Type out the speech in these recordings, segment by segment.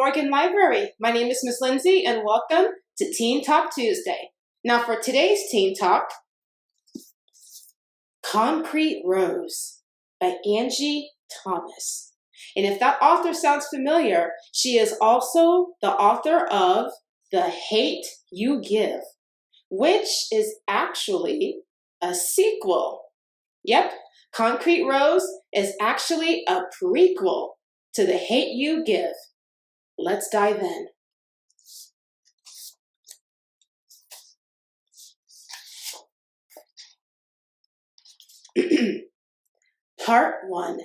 Morgan Library. My name is Miss Lindsay, and welcome to Teen Talk Tuesday. Now for today's Teen Talk, Concrete Rose by Angie Thomas. And if that author sounds familiar, she is also the author of The Hate You Give, which is actually a sequel. Yep, Concrete Rose is actually a prequel to The Hate You Give. Let's dive in. Part 1,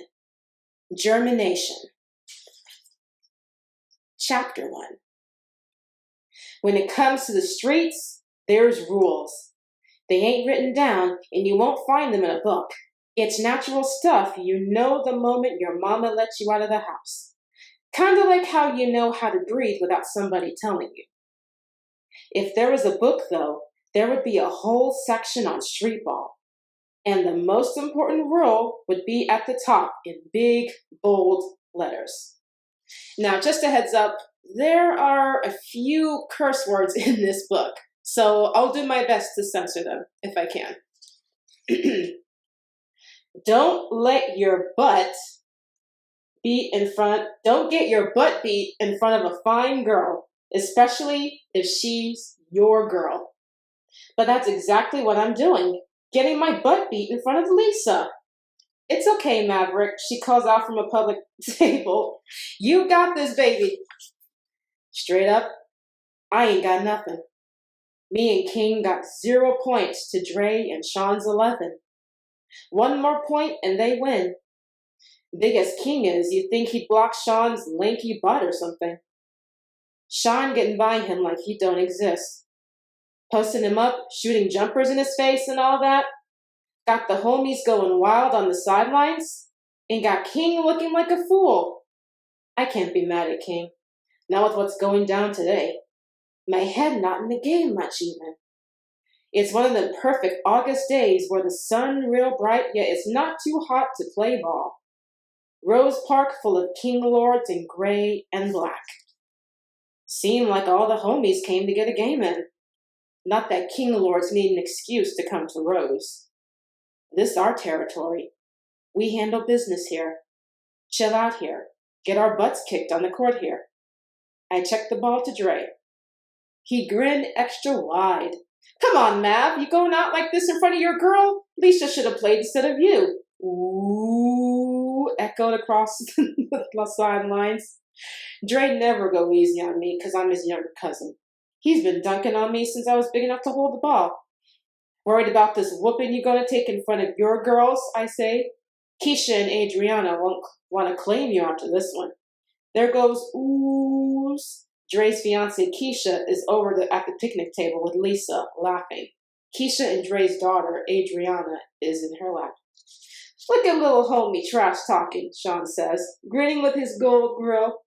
Germination. Chapter 1. When it comes to the streets, there's rules. They ain't written down, and you won't find them in a book. It's natural stuff you know the moment your mama lets you out of the house. Kind of like how you know how to breathe without somebody telling you. If there was a book, though, there would be a whole section on street ball. And the most important rule would be at the top in big, bold letters. Now, just a heads up, there are a few curse words in this book, so I'll do my best to censor them if I can. Don't get your butt beat in front of a fine girl, especially if she's your girl. But that's exactly what I'm doing, getting my butt beat in front of Lisa. It's okay, Maverick, she calls out from a public table. You got this, baby. Straight up, I ain't got nothing. Me and King got 0 points to Dre and Sean's 11. One more point and they win. Big as King is, you'd think he'd block Sean's lanky butt or something. Sean getting by him like he don't exist. Posting him up, shooting jumpers in his face and all that. Got the homies going wild on the sidelines. And got King looking like a fool. I can't be mad at King. Not with what's going down today. My head not in the game much even. It's one of them perfect August days where the sun real bright, yet it's not too hot to play ball. Rose Park full of King Lords in gray and black. Seemed like all the homies came to get a game in. Not that King Lords need an excuse to come to Rose. This our territory. We handle business here. Chill out here. Get our butts kicked on the court here. I checked the ball to Dre. He grinned extra wide. Come on, Mav, you going out like this in front of your girl? Lisa should have played instead of you. Ooh, echoed across the sidelines. Dre never go easy on me because I'm his younger cousin. He's been dunking on me since I was big enough to hold the ball. Worried about this whooping you're going to take in front of your girls, I say. Keisha and Adriana won't want to claim you after this one. There goes oohs. Dre's fiancée Keisha is over at the picnic table with Lisa, laughing. Keisha and Dre's daughter, Adriana, is in her lap. Look at little homie trash talking, Sean says, grinning with his gold grill.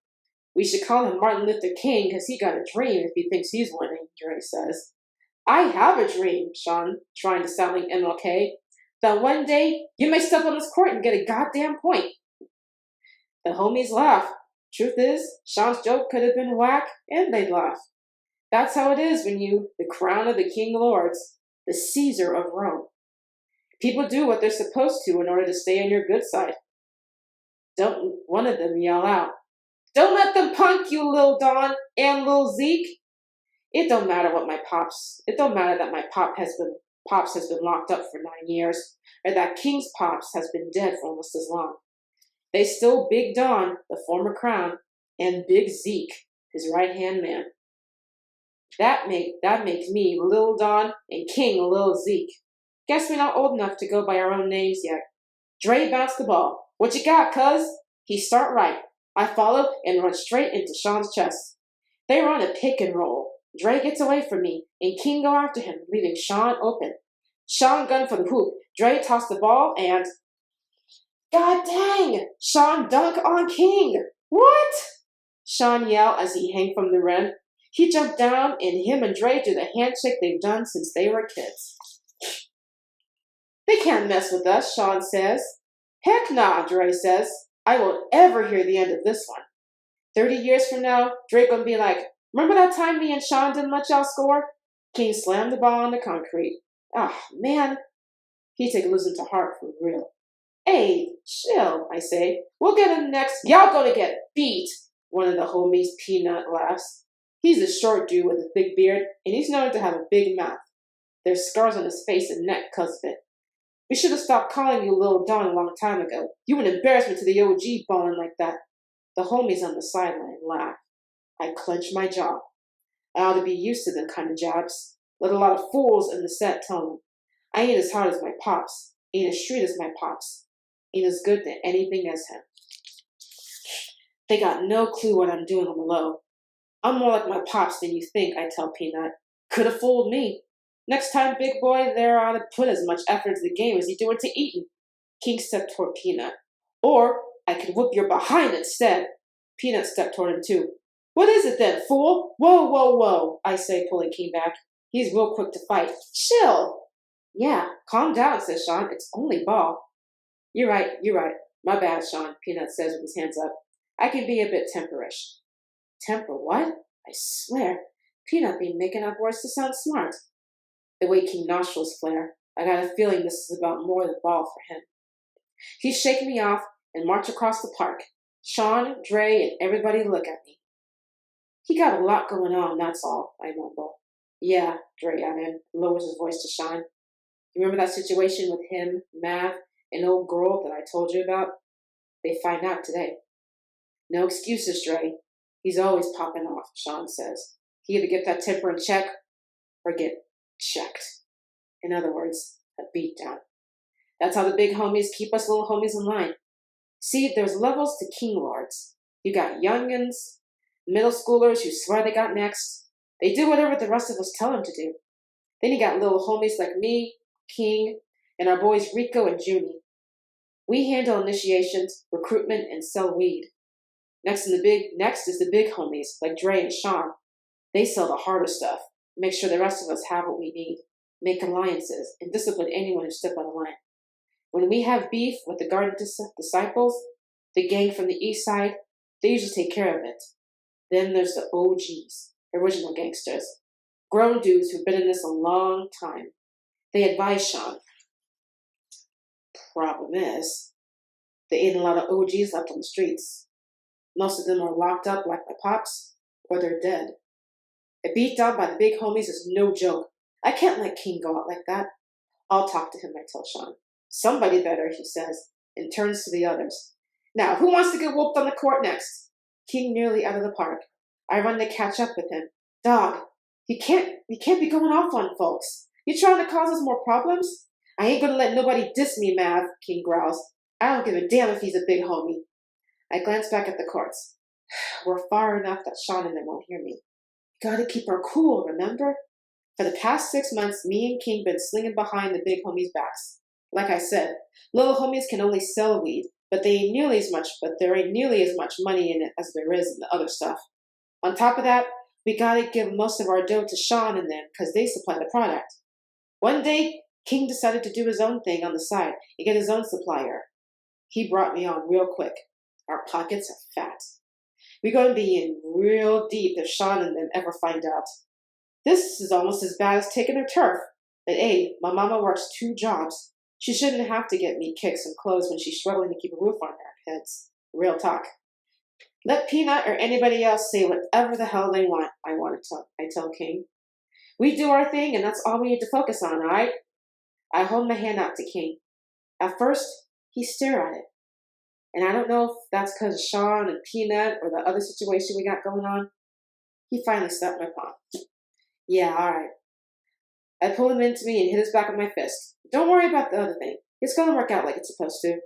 We should call him Martin Luther King because he got a dream if he thinks he's winning, Dre says. I have a dream, Sean, trying to sound like MLK, that one day you may step on this court and get a goddamn point. The homies laugh. Truth is, Sean's joke could have been whack, and they'd laugh. That's how it is when you, the crown of the King Lords, the Caesar of Rome. People do what they're supposed to in order to stay on your good side. Don't one of them yell out, "Don't let them punk you, Lil Don and Lil Zeke." It don't matter that my pops has been locked up for 9 years, or that King's pops has been dead for almost as long. They still Big Don, the former crown, and Big Zeke, his right-hand man. That makes me Lil Don and King Lil Zeke. Guess we're not old enough to go by our own names yet. Dre bounced the ball. What you got, cuz? He start right. I follow and run straight into Sean's chest. They run a pick and roll. Dre gets away from me, and King go after him, leaving Sean open. Sean gunned for the hoop. Dre tossed the ball and... God dang! Sean dunk on King! What? Sean yelled as he hung from the rim. He jumped down, and him and Dre do the handshake they've done since they were kids. They can't mess with us, Sean says. Heck nah, Dre says. I won't ever hear the end of this one. 30 years from now, Drake gonna be like, remember that time me and Sean didn't let y'all score? King slammed the ball on the concrete. Ah, man. He take losing to heart for real. Hey, chill, I say. We'll get him next. Y'all gonna get beat. One of the homies, Peanut, laughs. He's a short dude with a thick beard, and he's known to have a big mouth. There's scars on his face and neck because of it. We should have stopped calling you Lil Don a long time ago. You an embarrassment to the OG balling like that. The homies on the sideline laugh. I clench my jaw. I ought to be used to them kind of jobs. Let a lot of fools in the set tell them. I ain't as hard as my pops. Ain't as street as my pops. Ain't as good at anything as him. They got no clue what I'm doing on the low. I'm more like my pops than you think, I tell Peanut. Could have fooled me. Next time, big boy, there ought to put as much effort into the game as you do into eating. King stepped toward Peanut. Or I could whoop your behind instead. Peanut stepped toward him too. What is it then, fool? Whoa, whoa, whoa, I say, pulling King back. He's real quick to fight. Chill. Yeah, calm down, says Sean. It's only ball. You're right. My bad, Sean, Peanut says with his hands up. I can be a bit temperish. Temper what? I swear, Peanut be making up words to sound smart. The way King nostrils flare, I got a feeling this is about more than ball for him. He's shaking me off and march across the park. Sean, Dre, and everybody look at me. He got a lot going on, that's all, I mumble. Yeah, Dre added, lowers his voice to Sean. You remember that situation with him, Mav, an old girl that I told you about? They find out today. No excuses, Dre. He's always popping off, Sean says. He either get that temper in check or get checked. In other words, a beatdown. That's how the big homies keep us little homies in line. See, there's levels to king lords. You got youngins, middle schoolers who swear they got next. They do whatever the rest of us tell them to do. Then you got little homies like me, King, and our boys Rico and Junie. We handle initiations, recruitment, and sell weed. Next is the big homies like Dre and Sean. They sell the harder stuff, make sure the rest of us have what we need, make alliances, and discipline anyone who steps out of line. When we have beef with the Garden Disciples, the gang from the east side, they usually take care of it. Then there's the OGs, original gangsters, grown dudes who've been in this a long time. They advise Sean. Problem is, there ain't a lot of OGs left on the streets. Most of them are locked up like my pops, or they're dead. A beat down by the big homies is no joke. I can't let King go out like that. I'll talk to him, I tell Sean. Somebody better, he says, and turns to the others. Now, who wants to get whooped on the court next? King nearly out of the park. I run to catch up with him. Dog, you can't be going off on folks. You trying to cause us more problems? I ain't gonna let nobody diss me, Mav, King growls. I don't give a damn if he's a big homie. I glance back at the courts. We're far enough that Sean and them won't hear me. Gotta keep our cool, remember? For the past 6 months, me and King been slinging behind the big homies' backs. Like I said, little homies can only sell weed, but there ain't nearly as much money in it as there is in the other stuff. On top of that, we gotta give most of our dough to Sean and them because they supply the product. One day, King decided to do his own thing on the side and get his own supplier. He brought me on real quick. Our pockets are fat. We're going to be in real deep if Sean and them ever find out. This is almost as bad as taking her turf. But hey, my mama works 2 jobs. She shouldn't have to get me kicks and clothes when she's struggling to keep a roof on our heads. Real talk. Let Peanut or anybody else say whatever the hell they want, I tell King. We do our thing, and that's all we need to focus on, all right? I hold my hand out to King. At first, he stared at it. And I don't know if that's because of Sean and Peanut or the other situation we got going on. He finally slapped my palm. Yeah, all right. I pulled him into me and hit his back with my fist. Don't worry about the other thing. It's going to work out like it's supposed to.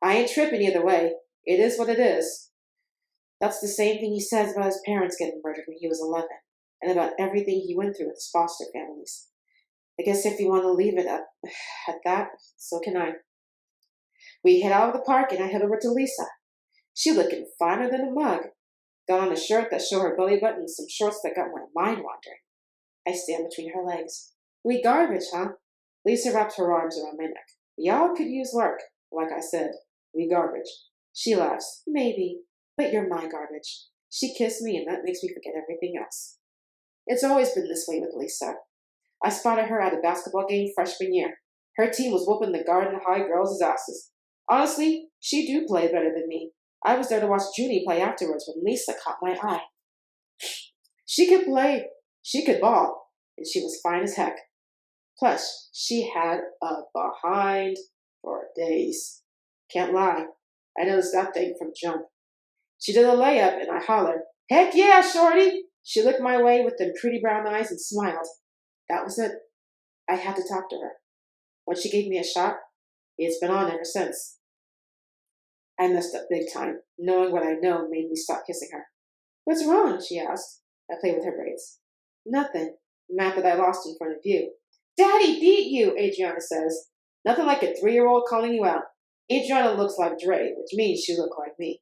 I ain't tripping either way. It is what it is. That's the same thing he says about his parents getting murdered when he was 11, and about everything he went through with his foster families. I guess if you want to leave it at that, so can I. We head out of the park and I head over to Lisa. She looking finer than a mug. Got on a shirt that showed her belly button and some shorts that got my mind wandering. I stand between her legs. We garbage, huh? Lisa wrapped her arms around my neck. Y'all could use work. Like I said, we garbage. She laughs. Maybe, but you're my garbage. She kissed me, and that makes me forget everything else. It's always been this way with Lisa. I spotted her at a basketball game freshman year. Her team was whooping the Garden High girls' asses. Honestly, she do play better than me. I was there to watch Junie play afterwards when Lisa caught my eye. She could play, she could ball, and she was fine as heck. Plus, she had a behind for days. Can't lie, I noticed that thing from jump. She did a layup, and I hollered, "Heck yeah, shorty!" She looked my way with them pretty brown eyes and smiled. That was it. I had to talk to her. When she gave me a shot, it's been on ever since. I messed up big time. Knowing what I know made me stop kissing her. "What's wrong?" she asked. I played with her braids. "Nothing. Mad that I lost in front of you." "Daddy beat you," Adriana says. Nothing like a 3-year-old calling you out. Adriana looks like Dre, which means she looks like me.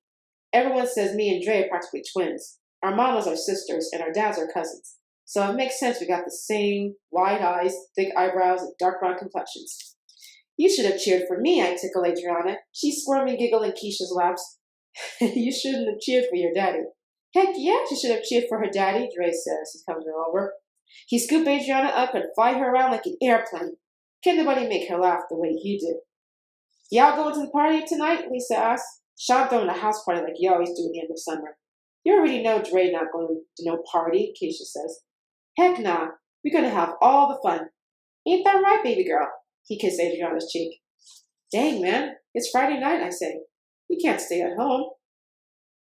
Everyone says me and Dre are practically twins. Our mamas are sisters, and our dads are cousins. So it makes sense we got the same wide eyes, thick eyebrows, and dark brown complexions. "You should have cheered for me," I tickle Adriana. She squirmed and giggled in Keisha's laps. "You shouldn't have cheered for your daddy." "Heck yeah, she should have cheered for her daddy," Dre says. He comes her over. He scooped Adriana up and fly her around like an airplane. Can nobody make her laugh the way he did? "Y'all going to the party tonight?" Lisa asked. "Sean throwing a house party like you always do at the end of summer." "You already know Dre not going to no party," Keisha says. "Heck nah, we're going to have all the fun. Ain't that right, baby girl?" He kissed Adriana's cheek. "Dang, man, it's Friday night," I say. "You can't stay at home."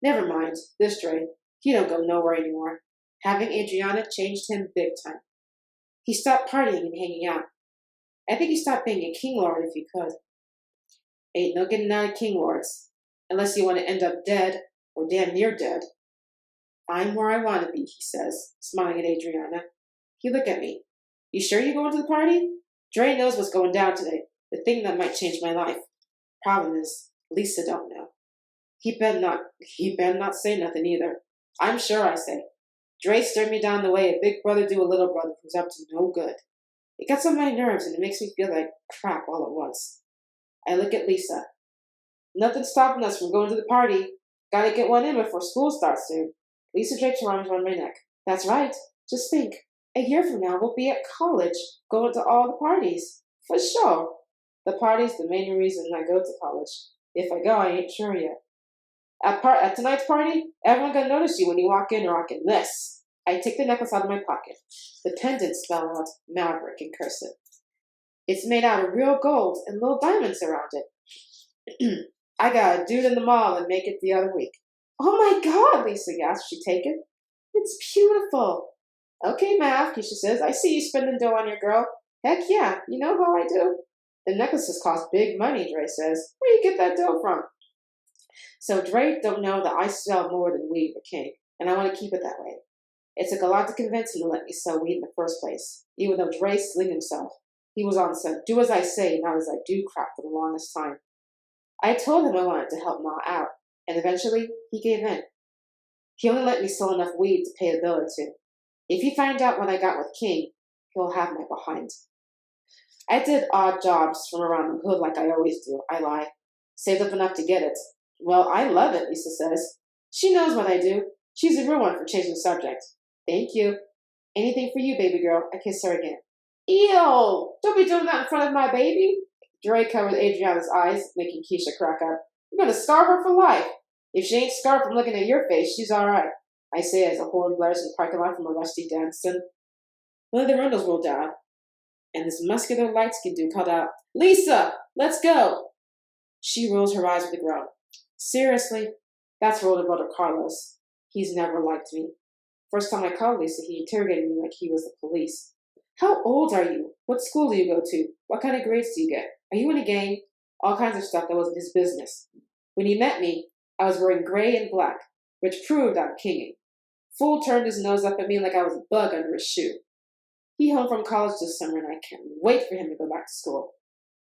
"Never mind, this Dre. He don't go nowhere anymore." Having Adriana changed him big time. He stopped partying and hanging out. I think he stopped being a king lord if he could. Ain't no getting out of king lords, unless you want to end up dead or damn near dead. "I'm where I want to be," he says, smiling at Adriana. He looked at me. "You sure you're going to the party?" Dre knows what's going down today, the thing that might change my life. Problem is, Lisa don't know. He better not say nothing either. "I'm sure," I say. Dre stared me down the way a big brother do a little brother who's up to no good. It gets on my nerves and it makes me feel like crap all at once. I look at Lisa. "Nothing's stopping us from going to the party. Gotta get one in before school starts soon." Lisa draped her arms around my neck. "That's right. Just think. A year from now, we'll be at college, going to all the parties." "For sure. The party's the main reason I go to college. If I go, I ain't sure yet. At tonight's party, everyone gonna notice you when you walk in rocking this." I take the necklace out of my pocket. The pendant spelled out Maverick in cursive. It's made out of real gold and little diamonds around it. I got a dude in the mall and make it the other week. "Oh my God," Lisa gasped. "She take it?" "It's beautiful." "Okay, Mav," Keisha says. "I see you spending dough on your girl." "Heck yeah, you know how I do." "The necklaces cost big money," Dre says. "Where you get that dough from?" So Dre don't know that I sell more than weed for King, and I want to keep it that way. It took a lot to convince him to let me sell weed in the first place, even though Dre slinged himself. He was on some do as I say, not as I do crap for the longest time. I told him I wanted to help Ma out, and eventually he gave in. He only let me sell enough weed to pay a bill or two. If he finds out what I got with King, he'll have my behind. I did odd jobs from around the hood like I always do. I lie. Saved up enough to get it. "Well, I love it," Lisa says. She knows what I do. She's a real one for changing the subject. "Thank you." "Anything for you, baby girl." I kiss her again. "Ew! Don't be doing that in front of my baby." Dre covered Adriana's eyes, making Keisha crack up. "You're going to scar her for life." "If she ain't scarred from looking at your face, she's all right," I say as a horn blares in the parking lot from a rusty Danson. One of the windows rolled down, and this muscular, light-skinned dude called out, "Lisa, let's go." She rolls her eyes with a groan. "Seriously?" That's her older brother, Carlos. He's never liked me. First time I called Lisa, he interrogated me like he was the police. "How old are you? What school do you go to? What kind of grades do you get? Are you in a gang?" All kinds of stuff that wasn't his business. When he met me, I was wearing gray and black, which proved I'm kinging. Fool turned his nose up at me like I was a bug under his shoe. He home from college this summer, and I can't wait for him to go back to school.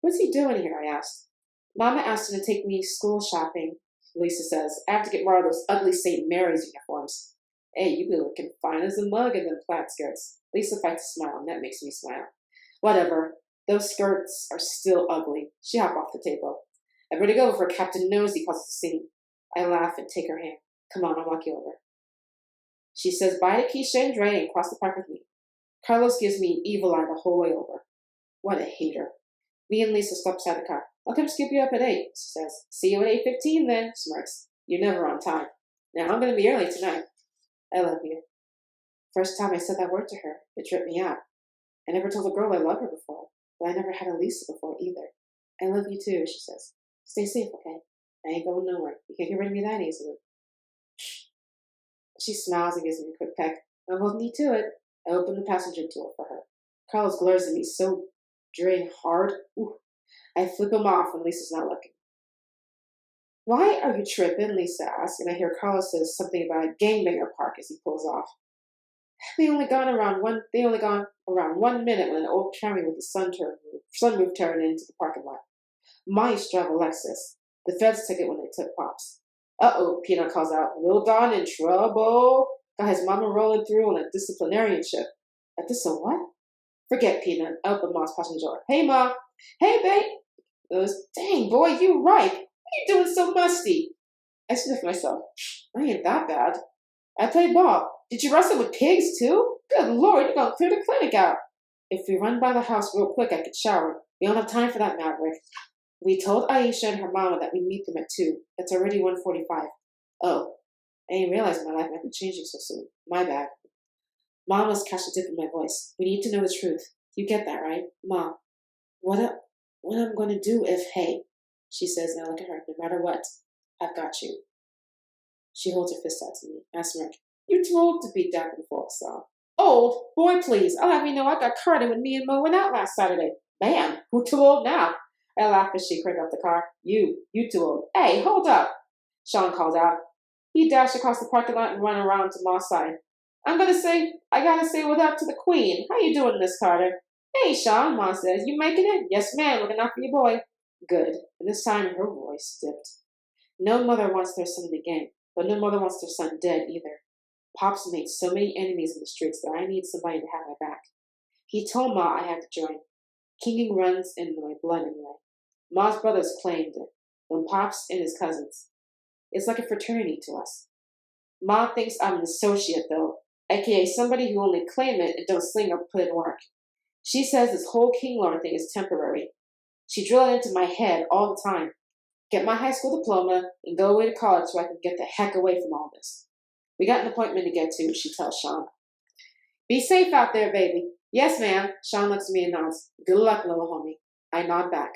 "What's he doing here?" I asked. "Mama asked him to take me school shopping," Lisa says. "I have to get more of those ugly St. Mary's uniforms." "Hey, you be looking fine as a mug in them plaid skirts." Lisa fights a smile, and that makes me smile. "Whatever. Those skirts are still ugly." She hopped off the table. "I better go before Captain Nosey causes a scene." I laugh and take her hand. "Come on, I'll walk you over." She says bye to Keisha and Dre and cross the park with me. Carlos gives me an evil eye the whole way over. What a hater. Me and Lisa step beside the car. I'll come skip you up at 8, she says. See you at 8:15 then, smirks. You're never on time. Now I'm going to be early tonight. I love you. First time I said that word to her, it tripped me out. I never told a girl I love her before, but I never had a Lisa before either. I love you too, she says. Stay safe, okay? I ain't going nowhere. You can't get rid of me that easily. She smiles and gives me a quick peck. I'm holding you to it. I open the passenger door for her. Carlos glares at me so drain hard. Ooh. I flip him off when Lisa's not looking. Why are you tripping? Lisa asks, and I hear Carlos says something about a gangbanger park as he pulls off. They only gone around 1 minute when an old Camry with the sunroof turned into the parking lot. My drive a Lexus. The feds took it when they took Pops. Uh-oh, Peanut calls out. Lil Don in trouble. Got his mama rolling through on a disciplinarianship. A what? Forget Peanut. I open Ma's passenger door. Hey, Ma. Hey, babe. Dang, boy, you right. What are you doing so musty? I sniff myself. I ain't that bad. I played ball. Did you wrestle with pigs, too? Good Lord, you're going to clear the clinic out. If we run by the house real quick, I could shower. We don't have time for that, Maverick. We told Aisha and her mama that we meet them at 2. It's already 1:45. Oh, I didn't realize my life might be changing so soon. My bad. Mom must catch the dip in my voice. We need to know the truth. You get that, right? Mom, what I'm going to do if, hey, she says, and I look at her, no matter what, I've got you. She holds her fist out to me. I smirk. You're too old to be back and forth, so. Old? Boy, please. I'll have you know I got carded when me and Mo went out last Saturday. Man, who's too old now? I laugh as she crank up the car. You too old. Hey, hold up, Sean called out. He dashed across the parking lot and ran around to Ma's side. I gotta say what up to the queen. How you doing, Miss Carter? Hey, Sean, Ma says. You making it? Yes, ma'am, looking out for your boy. Good. And this time her voice dipped. No mother wants their son in the gang, but no mother wants their son dead either. Pops made so many enemies in the streets that I need somebody to have my back. He told Ma I had to join. Kinging runs in my blood anyway. Ma's brothers claimed it, when Pops and his cousins. It's like a fraternity to us. Ma thinks I'm an associate, though, aka somebody who only claim it and don't sling or put in work. She says this whole King Lord thing is temporary. She drilled it into my head all the time. Get my high school diploma and go away to college so I can get the heck away from all this. We got an appointment to get to, she tells Sean. Be safe out there, baby. Yes, ma'am. Sean looks at me and nods. Good luck, little homie. I nod back.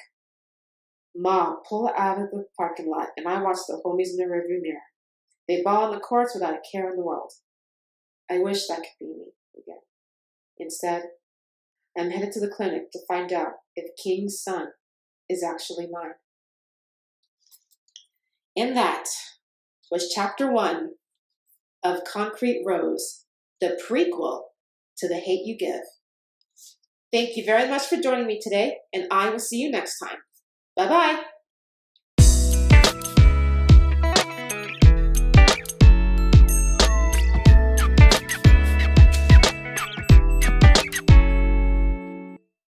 Ma pull out of the parking lot, and I watch the homies in the rearview mirror. They ball on the courts without a care in the world. I wish that could be me again. Instead, I'm headed to the clinic to find out if King's son is actually mine. And that was Chapter 1 of Concrete Rose, the prequel to The Hate You Give. Thank you very much for joining me today, and I will see you next time. Bye-bye.